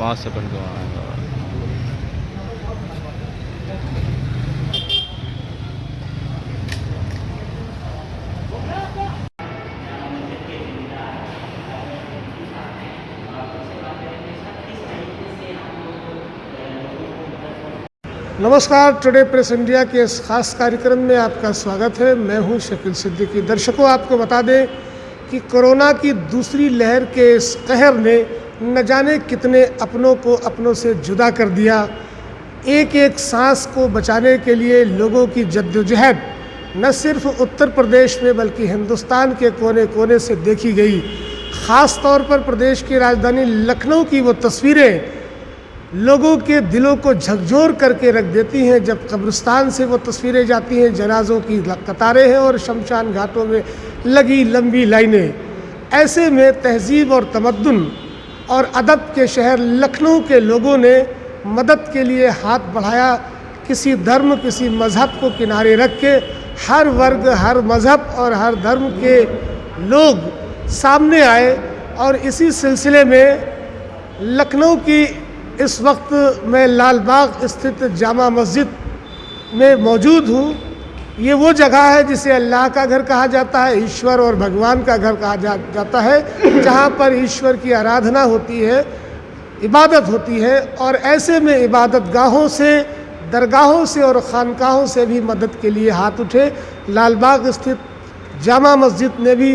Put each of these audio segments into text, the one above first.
5 second का आएगा। नमस्कार, टुडे प्रेस इंडिया के इस खास कार्यक्रम में आपका स्वागत है। मैं हूं शकील सिद्दीकी। दर्शकों, आपको बता दें कि कोरोना की दूसरी लहर के इस कहर ने न जाने कितने अपनों को अपनों से जुदा कर दिया। एक एक सांस को बचाने के लिए लोगों की जद्दोजहद न सिर्फ उत्तर प्रदेश में बल्कि हिंदुस्तान के कोने कोने से देखी गई। ख़ास तौर पर प्रदेश की राजधानी लखनऊ की वो तस्वीरें लोगों के दिलों को झकझोर करके रख देती हैं। जब कब्रिस्तान से वो तस्वीरें जाती हैं, जनाजों की कतारें हैं और शमशान घाटों में लगी लंबी लाइनें। ऐसे में तहजीब और तमद्दुन और अदब के शहर लखनऊ के लोगों ने मदद के लिए हाथ बढ़ाया। किसी धर्म, किसी मज़हब को किनारे रख के हर वर्ग, हर मज़हब और हर धर्म के लोग सामने आए। और इसी सिलसिले में लखनऊ की इस वक्त मैं लाल बाग स्थित जामा मस्जिद में मौजूद हूँ। ये वो जगह है जिसे अल्लाह का घर कहा जाता है, ईश्वर और भगवान का घर कहा जाता है, जहाँ पर ईश्वर की आराधना होती है, इबादत होती है। और ऐसे में इबादत गाहों से, दरगाहों से और खानकाहों से भी मदद के लिए हाथ उठे। लाल बाग स्थित जामा मस्जिद ने भी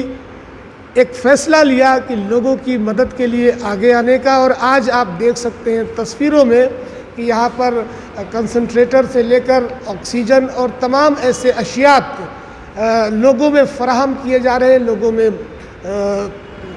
एक फ़ैसला लिया कि लोगों की मदद के लिए आगे आने का। और आज आप देख सकते हैं तस्वीरों में कि यहाँ पर कंसंट्रेटर से लेकर ऑक्सीजन और तमाम ऐसे अशियात लोगों में फ़राहम किए जा रहे हैं, लोगों में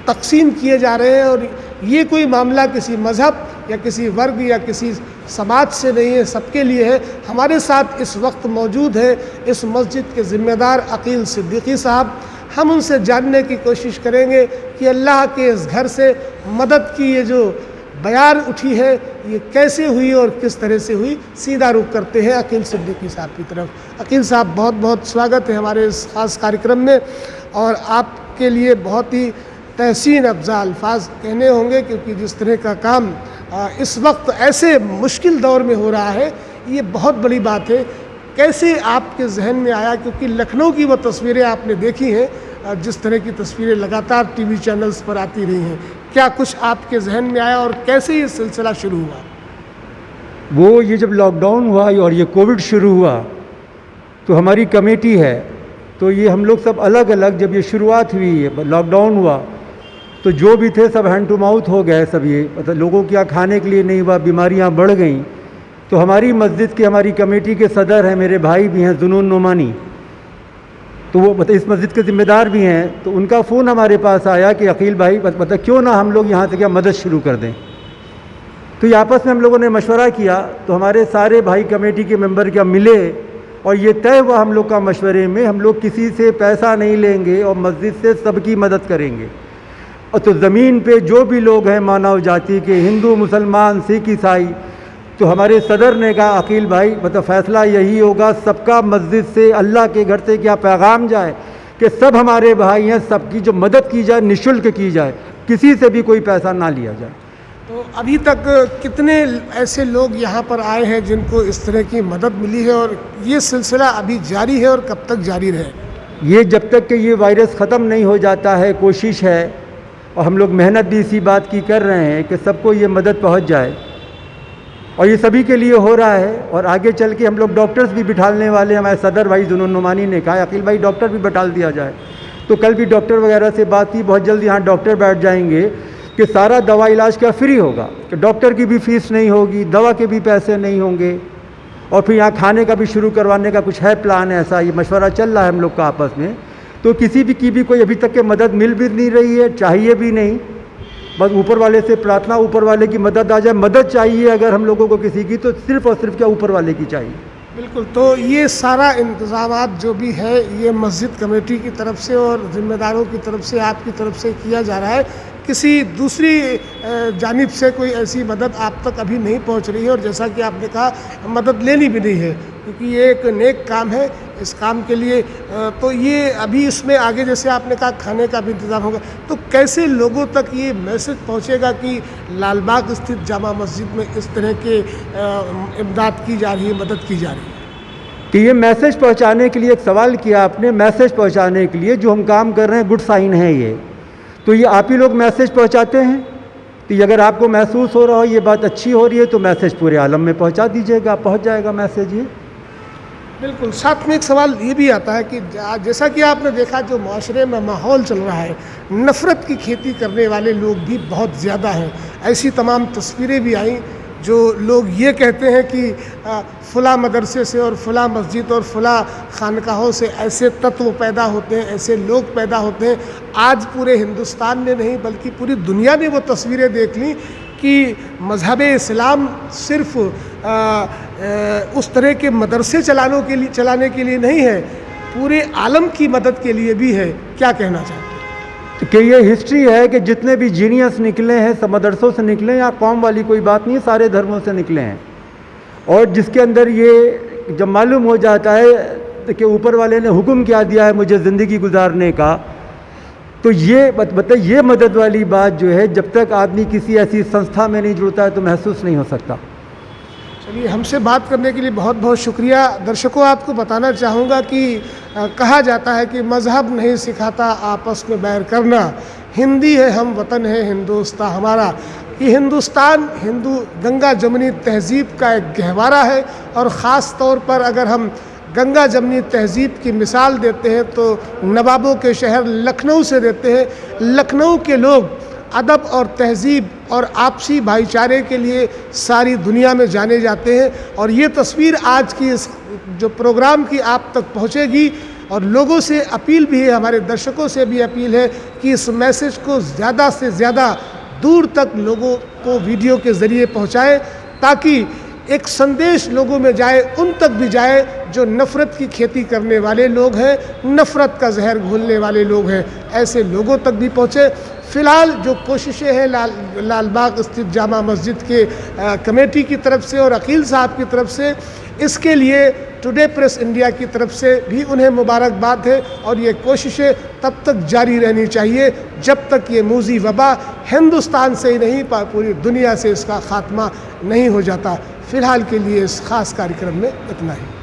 तकसीम किए जा रहे हैं। और ये कोई मामला किसी मज़हब या किसी वर्ग या किसी समाज से नहीं है, सबके लिए है। हमारे साथ इस वक्त मौजूद है इस मस्जिद के ज़िम्मेदार अकील सिद्दीकी साहब। हम उनसे जानने की कोशिश करेंगे कि अल्लाह के इस घर से मदद की ये जो बयार उठी है ये कैसे हुई और किस तरह से हुई। सीधा रुख करते हैं अकील सिद्दीकी साहब की तरफ। अकील साहब, बहुत बहुत स्वागत है हमारे इस ख़ास कार्यक्रम में। और आपके लिए बहुत ही तहसीन अफ़ज़ा अल्फाज कहने होंगे, क्योंकि जिस तरह का काम इस वक्त ऐसे मुश्किल दौर में हो रहा है, ये बहुत बड़ी बात है। कैसे आपके जहन में आया, क्योंकि लखनऊ की वो तस्वीरें आपने देखी हैं, जिस तरह की तस्वीरें लगातार टीवी चैनल्स पर आती रही हैं, क्या कुछ आपके जहन में आया और कैसे ये सिलसिला शुरू हुआ? वो ये जब लॉकडाउन हुआ और ये कोविड शुरू हुआ तो हमारी कमेटी है, तो ये हम लोग सब अलग अलग, जब ये शुरुआत हुई, लॉकडाउन हुआ तो जो भी थे सब हैंड टू माउथ हो गए सब। ये मतलब लोगों के यहाँ खाने के लिए नहीं हुआ, बीमारियाँ बढ़ गईं। तो हमारी मस्जिद के, हमारी कमेटी के सदर हैं, मेरे भाई भी हैं जुनून नोमानी, तो वो मतलब इस मस्जिद के ज़िम्मेदार भी हैं। तो उनका फ़ोन हमारे पास आया कि अकील भाई मतलब क्यों ना हम लोग यहाँ से क्या मदद शुरू कर दें। तो ये आपस में हम लोगों ने मशवरा किया, तो हमारे सारे भाई कमेटी के मेंबर क्या मिले और ये तय हुआ हम लोग का मशवरे में, हम लोग किसी से पैसा नहीं लेंगे और मस्जिद से सबकी मदद करेंगे। और तो ज़मीन पे जो भी लोग हैं मानव जाति के, हिंदू, मुसलमान, सिख, ईसाई, तो हमारे सदर ने कहा अकील भाई मतलब फ़ैसला यही होगा, सबका मस्जिद से, अल्लाह के घर से क्या पैगाम जाए कि सब हमारे भाई हैं, सबकी जो मदद की जाए निःशुल्क की जाए, किसी से भी कोई पैसा ना लिया जाए। तो अभी तक कितने ऐसे लोग यहाँ पर आए हैं जिनको इस तरह की मदद मिली है, और ये सिलसिला अभी जारी है और कब तक जारी रहे? ये जब तक कि ये वायरस ख़त्म नहीं हो जाता है, कोशिश है और हम लोग मेहनत भी इसी बात की कर रहे हैं कि सबको ये मदद पहुँच जाए। और ये सभी के लिए हो रहा है। और आगे चल के हम लोग डॉक्टर्स भी बिठालने वाले, हमारे सदर भाई जुनून नोमानी ने कहा अकील भाई डॉक्टर भी बिठाल दिया जाए। तो कल भी डॉक्टर वगैरह से बात की, बहुत जल्दी यहाँ डॉक्टर बैठ जाएंगे कि सारा दवा इलाज का फ्री होगा, कि डॉक्टर की भी फीस नहीं होगी, दवा के भी पैसे नहीं होंगे। और फिर यहाँ खाने का भी शुरू करवाने का कुछ है प्लान, ऐसा ये मशवरा चल रहा है हम लोग का आपस में। तो किसी भी की भी कोई अभी तक के मदद मिल भी नहीं रही है, चाहिए भी नहीं, बस ऊपर वाले से प्रार्थना, ऊपर वाले की मदद आ जाए। मदद चाहिए अगर हम लोगों को किसी की, तो सिर्फ़ और सिर्फ क्या ऊपर वाले की चाहिए। बिल्कुल। तो ये सारा इंतज़ामात जो भी है ये मस्जिद कमेटी की तरफ से और ज़िम्मेदारों की तरफ से, आपकी तरफ से किया जा रहा है। किसी दूसरी जानिब से कोई ऐसी मदद आप तक अभी नहीं पहुंच रही है। और जैसा कि आपने कहा, मदद लेनी भी नहीं है, क्योंकि ये एक नेक काम है। इस काम के लिए। तो ये अभी इसमें आगे जैसे आपने कहा खाने का भी इंतज़ाम होगा, तो कैसे लोगों तक ये मैसेज पहुंचेगा कि लाल बाग स्थित जामा मस्जिद में इस तरह के इमदाद की जा रही है, मदद की जा रही है? कि ये मैसेज पहुंचाने के लिए एक सवाल किया आपने, मैसेज पहुंचाने के लिए जो हम काम कर रहे हैं गुड साइन है ये। तो ये आप ही लोग मैसेज पहुंचाते हैं, तो ये अगर आपको महसूस हो रहा हो ये बात अच्छी हो रही है तो मैसेज पूरे आलम में पहुंचा दीजिएगा, पहुंच जाएगा मैसेज ये। बिल्कुल। साथ में एक सवाल ये भी आता है कि जैसा कि आपने देखा जो माशरे में माहौल चल रहा है, नफ़रत की खेती करने वाले लोग भी बहुत ज़्यादा हैं। ऐसी तमाम तस्वीरें भी आई जो लोग ये कहते हैं कि फ़लाँ मदरसे से और फ़लाँ मस्जिद और फ़लाँ खानकाहों से ऐसे तत्व पैदा होते हैं, ऐसे लोग पैदा होते हैं। आज पूरे हिंदुस्तान ने नहीं बल्कि पूरी दुनिया ने वो तस्वीरें देख ली कि मज़हब इस्लाम सिर्फ़ उस तरह के मदरसे चलाने के लिए नहीं है, पूरे आलम की मदद के लिए भी है। क्या कहना चाहते हैं? कि ये हिस्ट्री है कि जितने भी जीनियस निकले हैं सब मदरसों से निकले हैं, या कौम वाली कोई बात नहीं, सारे धर्मों से निकले हैं। और जिसके अंदर ये जब मालूम हो जाता है कि ऊपर वाले ने हुक्म क्या दिया है मुझे ज़िंदगी गुजारने का, तो ये बताइए ये मदद वाली बात जो है जब तक आदमी किसी ऐसी संस्था में नहीं जुड़ता है तो महसूस नहीं हो सकता। चलिए, हमसे बात करने के लिए बहुत बहुत शुक्रिया। दर्शकों, आपको बताना चाहूँगा कि कहा जाता है कि मज़हब नहीं सिखाता आपस में बैर करना, हिंदी है हम वतन है हिंदुस्तान हमारा। ये हिंदुस्तान हिंदू गंगा जमनी तहज़ीब का एक गहवारा है, और ख़ास तौर पर अगर हम गंगा जमनी तहज़ीब की मिसाल देते हैं तो नवाबों के शहर लखनऊ से देते हैं। लखनऊ के लोग अदब और तहज़ीब और आपसी भाईचारे के लिए सारी दुनिया में जाने जाते हैं, और ये तस्वीर आज की इस जो प्रोग्राम की आप तक पहुंचेगी। और लोगों से अपील भी है, हमारे दर्शकों से भी अपील है कि इस मैसेज को ज़्यादा से ज़्यादा दूर तक लोगों को वीडियो के ज़रिए पहुंचाएं, ताकि एक संदेश लोगों में जाए, उन तक भी जाए जो नफ़रत की खेती करने वाले लोग हैं, नफ़रत का जहर घोलने वाले लोग हैं, ऐसे लोगों तक भी पहुँचे। फ़िलहाल जो कोशिशें हैं लाल बाग स्थित जामा मस्जिद के कमेटी की तरफ से और अकील साहब की तरफ से, इसके लिए टुडे प्रेस इंडिया की तरफ से भी उन्हें मुबारकबाद है। और ये कोशिशें तब तक जारी रहनी चाहिए जब तक ये मूज़ी वबा हिंदुस्तान से ही नहीं पूरी दुनिया से इसका ख़ात्मा नहीं हो जाता। फ़िलहाल के लिए इस ख़ास कार्यक्रम में इतना ही।